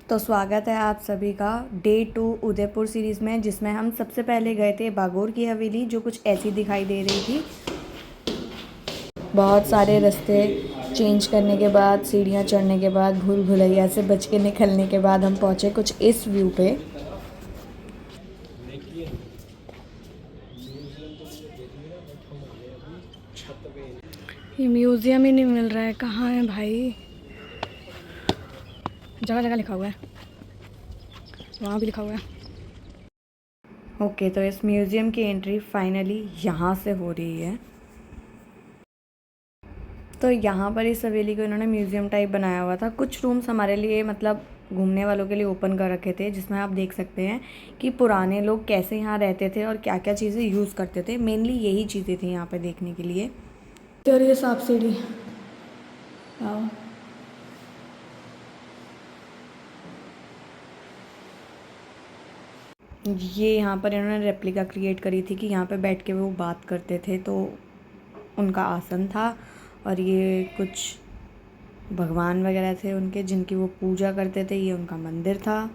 तो स्वागत है आप सभी का डे 2 उदयपुर सीरीज़ में, जिसमें हम सबसे पहले गए थे बागोर की हवेली, जो कुछ ऐसी दिखाई दे रही थी। बहुत सारे रास्ते चेंज करने के बाद, सीढ़ियाँ चढ़ने के बाद, भूल भुलैया से बच के निकलने के बाद हम पहुँचे कुछ इस व्यू पे। ये म्यूज़ियम ही नहीं मिल रहा है, कहाँ है भाई? जगह जगह लिखा हुआ है, वहाँ भी लिखा हुआ है। ओके, तो इस म्यूज़ियम की एंट्री फाइनली यहाँ से हो रही है। तो यहाँ पर इस हवेली को इन्होंने म्यूज़ियम टाइप बनाया हुआ था। कुछ रूम्स हमारे लिए मतलब घूमने वालों के लिए ओपन कर रखे थे, जिसमें आप देख सकते हैं कि पुराने लोग कैसे यहाँ रहते थे और क्या क्या चीज़ें यूज़ करते थे। मेनली यही चीज़ें थी यहाँ पे देखने के लिए। तो ये सांप सीढ़ी, आओ। ये यहाँ पर इन्होंने रेप्लिका क्रिएट करी थी कि यहाँ पे बैठ के वो बात करते थे, तो उनका आसन था। और ये कुछ भगवान वगैरह थे उनके, जिनकी वो पूजा करते थे। ये उनका मंदिर था।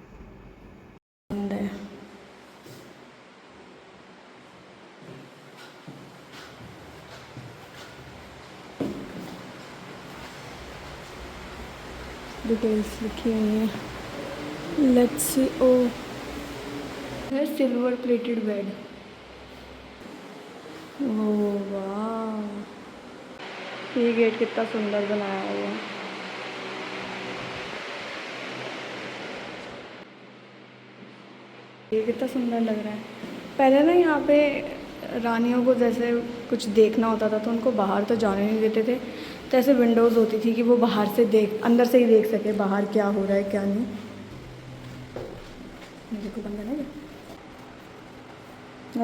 डिटेल्स लिखी हुई हैं। Let's see. ओ है सिल्वर प्लेटेड बेड। ओह वाह, ये गेट कितना सुंदर बनाया हुआ है। ये कितना सुंदर लग रहा है। पहले ना यहाँ पे रानियों को जैसे कुछ देखना होता था तो उनको बाहर तो जाने नहीं देते थे। तो ऐसे विंडोज़ होती थी कि वो बाहर से अंदर से ही देख सके बाहर क्या हो रहा है क्या नहीं। देखो बंद है ना ये।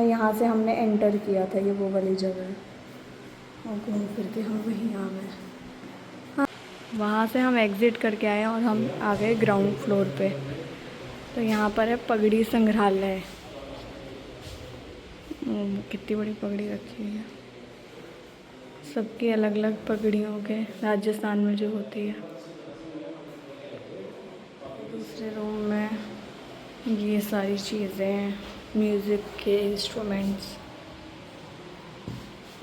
यहाँ से हमने एंटर किया था, ये वो वाली जगह है। और घूम फिर के हम वहीं आ गए। हाँ, वहाँ से हम एग्ज़िट करके आए और हम आ गए ग्राउंड फ्लोर पे। तो यहाँ पर है पगड़ी संग्रहालय। कितनी बड़ी पगड़ी रखी हुई है, सबकी अलग अलग पगड़ियों के, राजस्थान में जो होती है। दूसरे रूम में ये सारी चीज़ें हैं, म्यूज़िक के इंस्ट्रूमेंट्स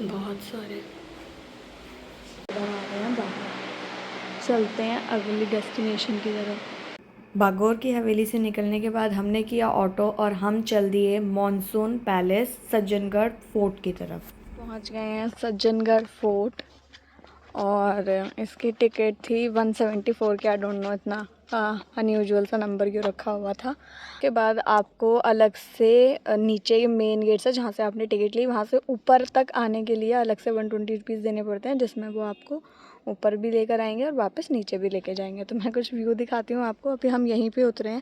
बहुत सारे। चलते हैं अगली डेस्टिनेशन की तरफ। बागोर की हवेली से निकलने के बाद हमने किया ऑटो और हम चल दिए मॉनसून पैलेस सज्जनगढ़ फोर्ट की तरफ। पहुंच गए हैं सज्जनगढ़ फोर्ट और इसकी टिकट थी 174 की। आई डोंट नो इतना अनयूजुअल सा नंबर क्यों रखा हुआ था। के बाद आपको अलग से नीचे मेन गेट से, जहाँ से आपने टिकट ली, वहाँ से ऊपर तक आने के लिए अलग से 120 रुपीज़ देने पड़ते हैं, जिसमें वो आपको ऊपर भी लेकर आएंगे और वापस नीचे भी लेके जाएंगे। तो मैं कुछ व्यू दिखाती हूँ आपको। अभी हम यहीं पे उतरे हैं,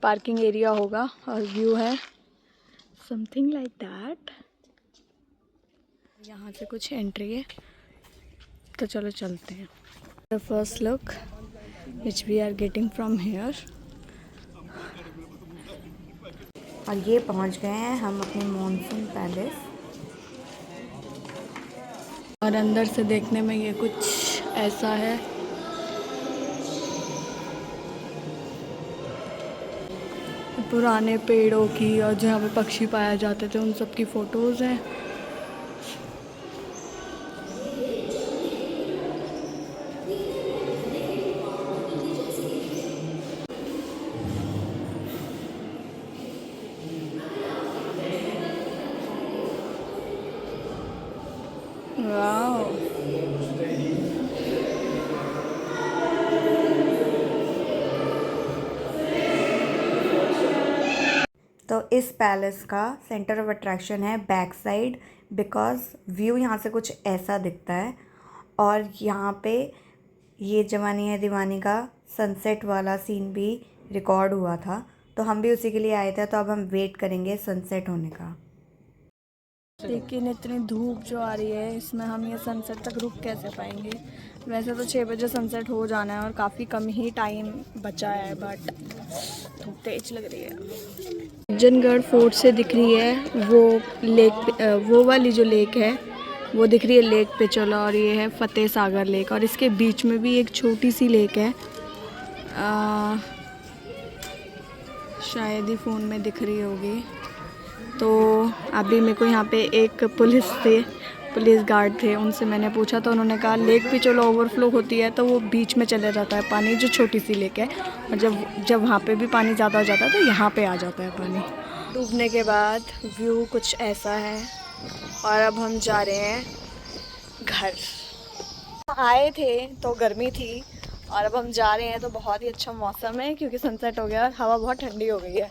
पार्किंग एरिया होगा और व्यू है समथिंग लाइक दैट। यहाँ से कुछ एंट्री है, तो चलो चलते हैं। The first look which we are getting from here. और ये पहुँच गए हैं हम अपने मॉनसून पैलेस। और अंदर से देखने में ये कुछ ऐसा है। पुराने पेड़ों की और जहाँ पे पक्षी पाए जाते थे उन सब की फ़ोटोज़ हैं। वाओ, तो इस पैलेस का सेंटर ऑफ अट्रैक्शन है बैक साइड, बिकॉज़ व्यू यहाँ से कुछ ऐसा दिखता है। और यहाँ पे ये जवानी है दीवानी का सनसेट वाला सीन भी रिकॉर्ड हुआ था, तो हम भी उसी के लिए आए थे। तो अब हम वेट करेंगे सनसेट होने का। लेकिन इतनी धूप जो आ रही है, इसमें हम ये सनसेट तक रुक कैसे पाएंगे? वैसे तो 6 बजे सनसेट हो जाना है और काफ़ी कम ही टाइम बचा है, बट धूप तेज लग रही है। सज्जनगढ़ फोर्ट से दिख रही है वो लेक, वो वाली जो लेक है वो दिख रही है लेक पे चला। और ये है फतेह सागर लेक, और इसके बीच में भी एक छोटी सी लेक है। शायद ही फ़ोन में दिख रही होगी। तो अभी मेरे को यहाँ पे एक पुलिस गार्ड थे, उनसे मैंने पूछा तो उन्होंने कहा लेक भी चलो ओवरफ्लो होती है तो वो बीच में चले जाता है पानी, जो छोटी सी लेक है, और जब वहाँ पे भी पानी ज़्यादा हो जाता है तो यहाँ पे आ जाता है पानी। डूबने के बाद व्यू कुछ ऐसा है और अब हम जा रहे हैं घर। आए थे तो गर्मी थी और अब हम जा रहे हैं तो बहुत ही अच्छा मौसम है क्योंकि सनसेट हो गया और हवा बहुत ठंडी हो गई है।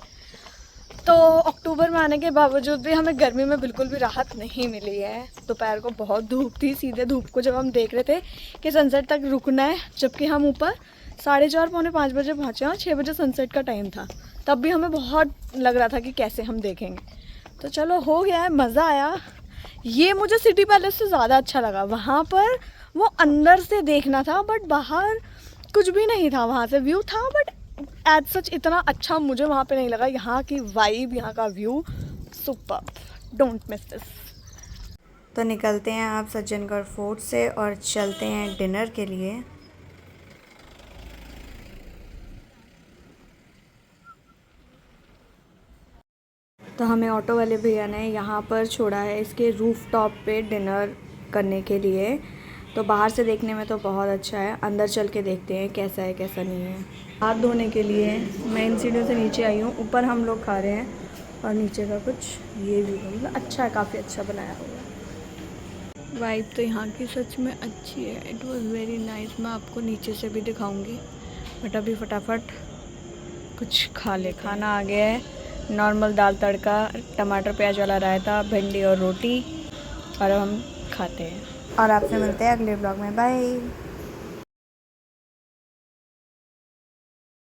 तो अक्टूबर में आने के बावजूद भी हमें गर्मी में बिल्कुल भी राहत नहीं मिली है। दोपहर को बहुत धूप थी, सीधे धूप को जब हम देख रहे थे कि सनसेट तक रुकना है, जबकि हम ऊपर 4:30 पौने 5 बजे पहुँचे और 6 बजे सनसेट का टाइम था, तब भी हमें बहुत लग रहा था कि कैसे हम देखेंगे। तो चलो हो गया है, मज़ा आया। ये मुझे सिटी पैलेस से ज़्यादा अच्छा लगा। वहाँ पर वो अंदर से देखना था बट बाहर कुछ भी नहीं था, वहाँ से व्यू था बट एज सच इतना अच्छा मुझे वहाँ पे नहीं लगा। यहाँ की वाइब, यहाँ का view superb, don't miss this. तो निकलते हैं आप सज्जनगढ़ फोर्ट से और चलते हैं डिनर के लिए। तो हमें ऑटो वाले भैया ने यहाँ पर छोड़ा है इसके रूफ टॉप पे डिनर करने के लिए। तो बाहर से देखने में तो बहुत अच्छा है, अंदर चल के देखते हैं कैसा है कैसा नहीं है। हाथ धोने के लिए मैं इन सीढ़ियों से नीचे आई हूँ, ऊपर हम लोग खा रहे हैं और नीचे का कुछ ये भी मतलब अच्छा है, काफ़ी अच्छा बनाया हुआ। वाइब तो यहाँ की सच में अच्छी है, इट वॉज़ वेरी नाइस। मैं आपको नीचे से भी दिखाऊँगी बट अभी फटाफट कुछ खा ले। खाना आ गया है, नॉर्मल दाल तड़का, टमाटर प्याज वाला रायता, भिंडी और रोटी, और हम खाते हैं। और आपसे मिलते हैं अगले ब्लॉग में, बाय।